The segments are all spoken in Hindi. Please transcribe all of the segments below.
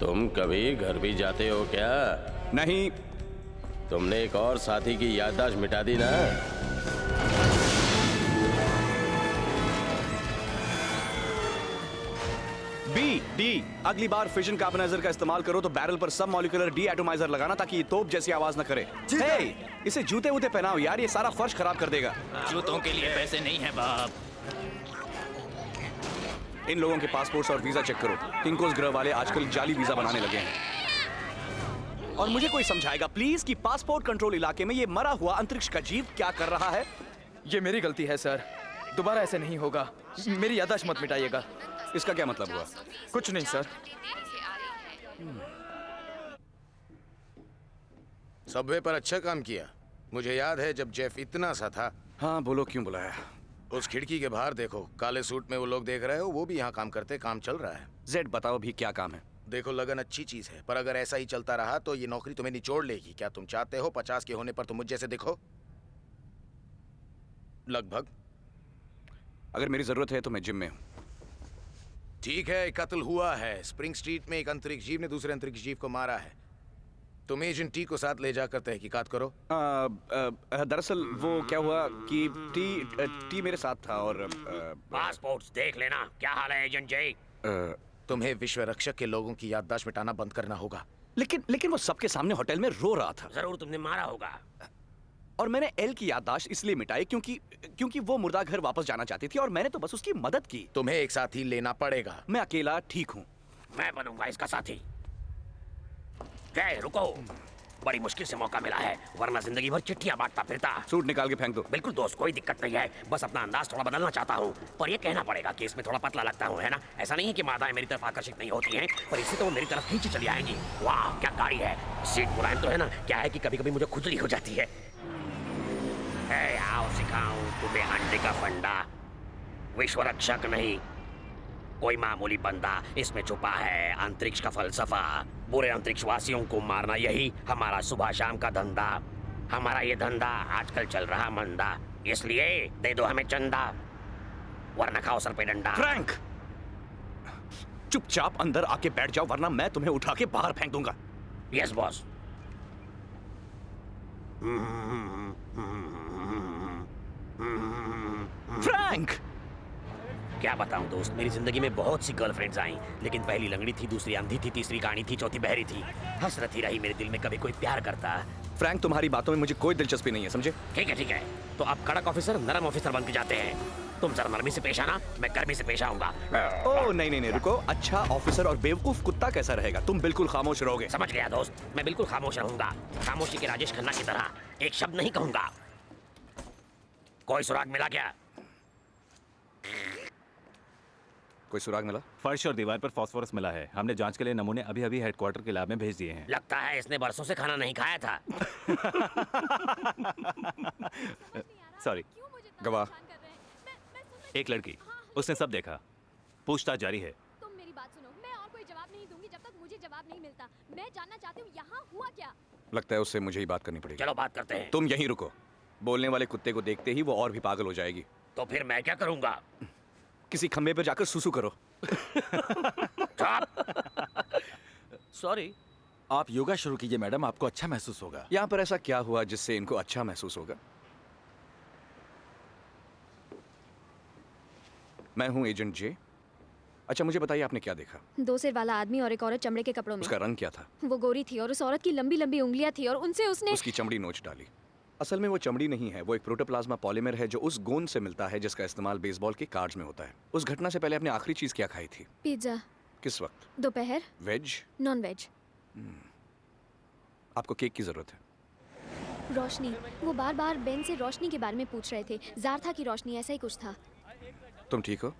तुम कभी घर भी जाते हो क्या? नहीं। तुमने एक और साथी की याददाश्त मिटा दी ना? बी डी, अगली बार फिजन कार्बनाइजर का इस्तेमाल करो तो बैरल पर सब मॉलिक्यूलर डी एटोमाइजर लगाना ताकि ये तोप जैसी आवाज न करे। हे, इसे जूते वूते पहनाओ यार, ये सारा फर्श खराब कर देगा। जूतों के लिए पैसे नहीं है बाप। इन लोगों के पासपोर्ट्स और वीजा चेक करो। किंकोस ग्रह वाले आजकल जाली वीजा बनाने लगे हैं। और मुझे कोई समझाएगा प्लीज कि पासपोर्ट कंट्रोल इलाके में ये मरा हुआ अंतरिक्ष का जीव क्या कर रहा है? ये मेरी गलती है सर, दोबारा ऐसे नहीं होगा। मेरी याददाश्त मत मिटाइएगा। इसका क्या मतलब हुआ? कुछ नहीं सर। सबवे पर अच्छा काम किया। मुझे याद है जब जेफ इतना सा था। हाँ बोलो, क्यों बुलाया? उस खिड़की के बाहर देखो, काले सूट में वो लोग देख रहे हो, वो भी यहाँ काम करते, काम चल रहा है। जेड बताओ भी क्या काम है? देखो लगन अच्छी चीज है, पर अगर ऐसा ही चलता रहा तो ये नौकरी तुम्हें निचोड़ लेगी। क्या तुम चाहते हो 50 के होने पर तुम मुझ जैसे दिखो? लगभग। अगर मेरी जरूरत है तो मैं जिम में हूँ। ठीक है, एक कत्ल हुआ है। स्प्रिंग स्ट्रीट में एक अंतरिक्ष जीव ने दूसरे अंतरिक्ष जीव को मारा है। तुम एजेंट टी को साथ ले जाकर तहकीकात करो। दरअसल वो क्या हुआ कि टी मेरे साथ था और पासपोर्ट्स देख लेना। क्या हाल है एजेंट जे? तुम्हें विश्व रक्षक के लोगों की याददाश्त मिटाना बंद करना होगा। लेकिन वो सबके सामने होटल में रो रहा था। जरूर तुमने मारा होगा। और मैंने एल की याददाश्त इसलिए मिटाई क्योंकि वो मुर्दा घर वापस जाना चाहती थी और मैंने तो बस उसकी मदद की। तुम्हें एक साथी लेना पड़ेगा। मैं अकेला ठीक हूँ। मैं बनूंगा इसका साथी। क्या रुको, बड़ी मुश्किल से मौका मिला है, वरना जिंदगी भर चिट्ठियां बांटता फिरता। सूट निकाल के फेंक दो। बिल्कुल दोस्त, कोई दिक्कत नहीं है, बस अपना अंदाज थोड़ा बदलना चाहता हूँ। पर ये कहना पड़ेगा कि इसमें थोड़ा पतला लगता हूँ, है ना? ऐसा नहीं है कि माताएं मेरी तरफ आकर्षित नहीं होती हैं, पर इससे तो वो मेरी तरफ खींची चली आएंगी। वाह क्या गाड़ी है! सीट मुलायम तो है ना? क्या है कि कभी कभी मुझे खुजली हो जाती है। आओ सिखाऊं तुम्हें अंडे का फंडा। विश्व रक्षक नहीं, कोई मामूली बंदा इसमें छुपा है। अंतरिक्ष का फलसफा, बुरे अंतरिक्ष वासियों को मारना, यही हमारा सुबह शाम का धंधा। हमारा ये धंधा आजकल चल रहा मंदा, इसलिए दे दो हमें चंदा, वरना खाओ सर पे डंडा। फ्रैंक, चुपचाप अंदर आके बैठ जाओ वरना मैं तुम्हें उठा के बाहर फेंक दूंगा। Yes boss. फ्रैंक! क्या बताऊं दोस्त, मेरी जिंदगी में बहुत सी गर्लफ्रेंड्स आई, लेकिन पहली लंगड़ी थी, दूसरी अंधी थी, तीसरी कानी थी, चौथी बहरी थी। हसरत ही रही मेरे दिल में कभी कोई प्यार करता। फ्रैंक, तुम्हारी बातों में मुझे कोई दिलचस्पी नहीं है, समझे? ठीक है, तो आप कड़क ऑफिसर नरम ऑफिसर बन के जाते हैं। तुम जरा नरमी से पेश आना, मैं गर्मी से पेश आऊंगा। ओह नहीं, रुको। अच्छा ऑफिसर और बेवकूफ कुत्ता कैसा रहेगा? तुम बिल्कुल खामोश रहोगे। समझ गया दोस्त, मैं बिल्कुल खामोश रहूंगा, खामोशी के राजेश खन्ना की तरह, एक शब्द नहीं कहूंगा। कोई सुराग मिला क्या? कोई सुराग मिला? फर्श और दीवार पर फास्फोरस मिला है। हमने जांच के लिए नमूने अभी हेडक्वार्टर के लैब में भेज दिए हैं। लगता है इसने बरसों से खाना नहीं खाया था। सॉरी। गवाह? एक लड़की, उसने सब देखा। पूछताछ जारी है। तुम मेरी बात सुनो, मैं और कोई जवाब नहीं दूंगी जब तक मुझे जवाब नहीं मिलता। मैं जानना चाहती हूँ यहाँ हुआ क्या। लगता है उससे मुझे ही बात करनी पड़ेगी। चलो बात करते हैं। तुम यहीं रुको। बोलने वाले कुत्ते को देखते ही वो और भी पागल हो जाएगी। तो फिर मैं क्या करूंगा? किसी खंबे पर जाकर सुसु करो। सॉरी। आप योगा शुरू कीजिए मैडम, आपको अच्छा महसूस होगा। यहाँ पर ऐसा क्या हुआ जिससे इनको अच्छा महसूस होगा? मैं हूँ एजेंट जे। अच्छा मुझे बताइए आपने क्या देखा? 2 सिर वाला आदमी और एक औरत चमड़े के कपड़ों में। उसका रंग क्या था? वो गोरी थी और उस औरत की लंबी लंबी उंगलियां थी और उनसे उसने उसकी चमड़ी नोच डाली। असल में वो चमड़ी नहीं है, वो एक प्रोटोप्लाज्मा पॉलीमर है जो उस गोंद से मिलता है जिसका इस्तेमाल बेसबॉल के कार्ड्स में होता है। उस घटना से पहले आपने आखिरी चीज क्या खाई थी? पिज्जा। किस वक्त? दोपहर। वेज? Non veg. आपको केक की जरूरत है? रोशनी। वो बार बार बेन से रोशनी के बारे में पूछ रहे थे। जारथा की रोशनी, ऐसा ही कुछ था। तुम ठीक हो?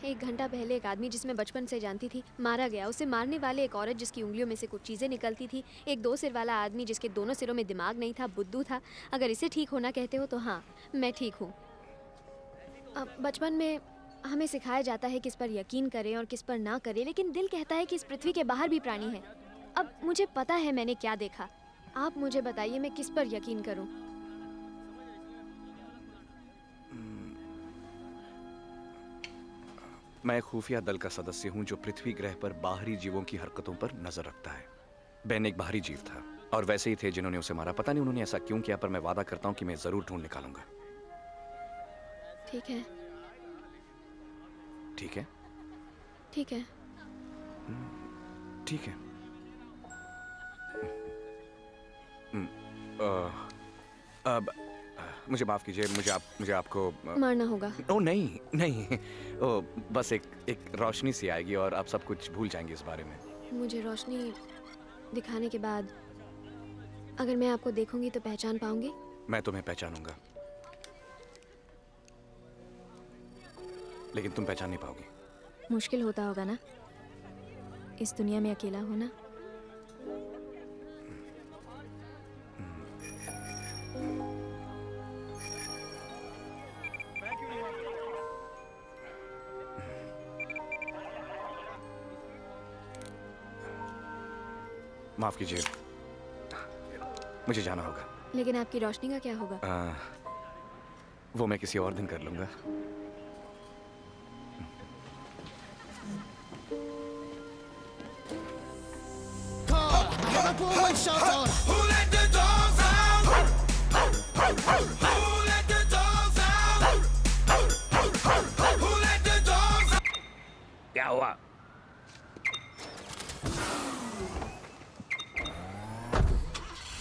1 घंटा पहले एक आदमी जिसमें बचपन से जानती थी मारा गया। उसे मारने वाले एक औरत जिसकी उंगलियों में से कुछ चीज़ें निकलती थी। एक 2 सिर वाला आदमी जिसके दोनों सिरों में दिमाग नहीं था, बुद्धू था। अगर इसे ठीक होना कहते हो तो हाँ, मैं ठीक हूँ। बचपन में हमें सिखाया जाता है किस पर यकीन करें और किस पर ना करें, लेकिन दिल कहता है कि इस पृथ्वी के बाहर भी प्राणी हैं। अब मुझे पता है मैंने क्या देखा। आप मुझे बताइए मैं किस पर यकीन करूँ? मैं एक खुफिया दल का सदस्य हूँ जो पृथ्वी ग्रह पर बाहरी जीवों की हरकतों पर नजर रखता है। बेन एक बाहरी जीव था और वैसे ही थे जिन्होंने उसे मारा। पता नहीं उन्होंने ऐसा क्यों किया, पर मैं वादा करता हूँ कि मैं जरूर ढूंढ निकालूंगा। ठीक है, ठीक है, ठीक है। ठीक है। अब मुझे माफ कीजिए, मुझे आपको मारना होगा। ओ नहीं नहीं, ओ बस एक रोशनी सी आएगी और आप सब कुछ भूल जाएंगे इस बारे में। मुझे रोशनी दिखाने के बाद अगर मैं आपको देखूंगी तो पहचान पाऊंगी? मैं तुम्हें पहचानूंगा, लेकिन तुम पहचान नहीं पाओगी। मुश्किल होता होगा ना इस दुनिया में अकेला होना? माफ कीजिए, मुझे जाना होगा। लेकिन आपकी रोशनी का क्या होगा? वो मैं किसी और दिन कर लूंगा। क्या हुआ?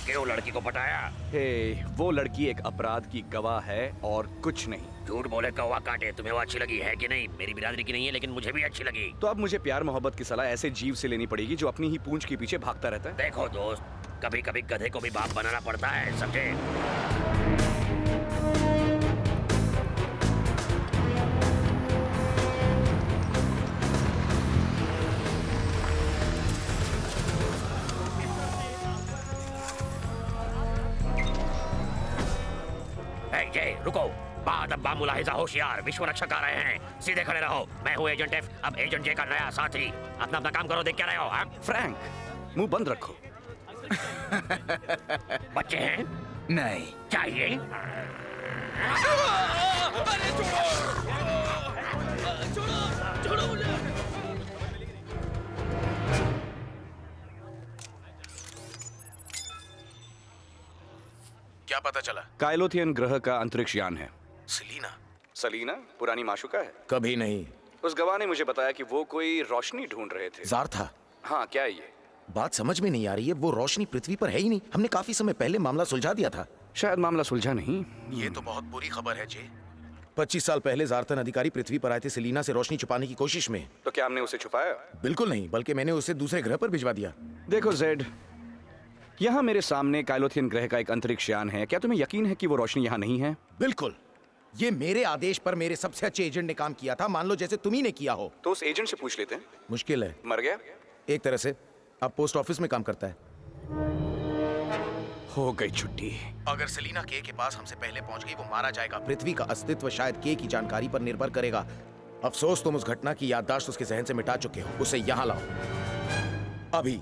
क्यों लड़की को पटाया? हे, वो लड़की एक अपराध की गवाह है और कुछ नहीं। झूठ बोले कौवा काटे। तुम्हें वो अच्छी लगी है कि नहीं? मेरी बिरादरी की नहीं है, लेकिन मुझे भी अच्छी लगी। तो अब मुझे प्यार मोहब्बत की सलाह ऐसे जीव से लेनी पड़ेगी जो अपनी ही पूंछ के पीछे भागता रहता है। देखो दोस्त, कभी कभी गधे को भी बाप बनाना पड़ता है, समझे? जय रुको, बादब्बा मुलाहिजा होशियार, विश्व रक्षक आ रहे हैं। सीधे खड़े रहो। मैं हूँ एजेंट एफ, अब एजेंट जे का नया साथी। अपना अपना काम करो, देख क्या रहे हो? हाँ? फ्रैंक, मुंह बंद रखो। बच्चे हैं? नहीं। चाहिए? क्या पता चला? काइलोथियन ग्रह का अंतरिक्ष यान है। सेलिना? सलीना पुरानी माशुका है। कभी नहीं। उस गवाह ने मुझे बताया कि वो कोई रोशनी ढूंढ रहे थे। जार था? हाँ, क्या है ये? बात समझ में नहीं आ रही है। वो रोशनी पृथ्वी पर है ही नहीं। हमने काफी समय पहले मामला सुलझा दिया था। शायद मामला सुलझा नहीं। ये तो बहुत बुरी खबर है जे। 25 साल पहले जारतन अधिकारी पृथ्वी पर आए थे सेलिना से रोशनी छुपाने की कोशिश में। तो क्या हमने उसे छुपाया? बिल्कुल नहीं, बल्कि मैंने उसे दूसरे ग्रह पर भिजवा दिया। देखो जेड, यहाँ मेरे सामने काइलोथियन ग्रह का एक अंतरिक्ष यान है। क्या तुम्हें यकीन है कि वो रोशनी यहाँ नहीं है? बिल्कुल। ये मेरे आदेश पर मेरे सबसे अच्छे एजेंट ने काम किया था। मान लो जैसे तुम ही ने किया हो। तो उस एजेंट से पूछ लेते हैं। मुश्किल है। मर गया? एक तरह से। अब पोस्ट ऑफिस में काम करता है। हो गई छुट्टी। अगर सेलिना के पास हमसे पहले पहुंच गई, वो मारा जाएगा। पृथ्वी का अस्तित्व शायद के की जानकारी पर निर्भर करेगा। अफसोस, तुम उस घटना की याददाश्त उसके जहन से मिटा चुके हो। उसे यहाँ लाओ अभी।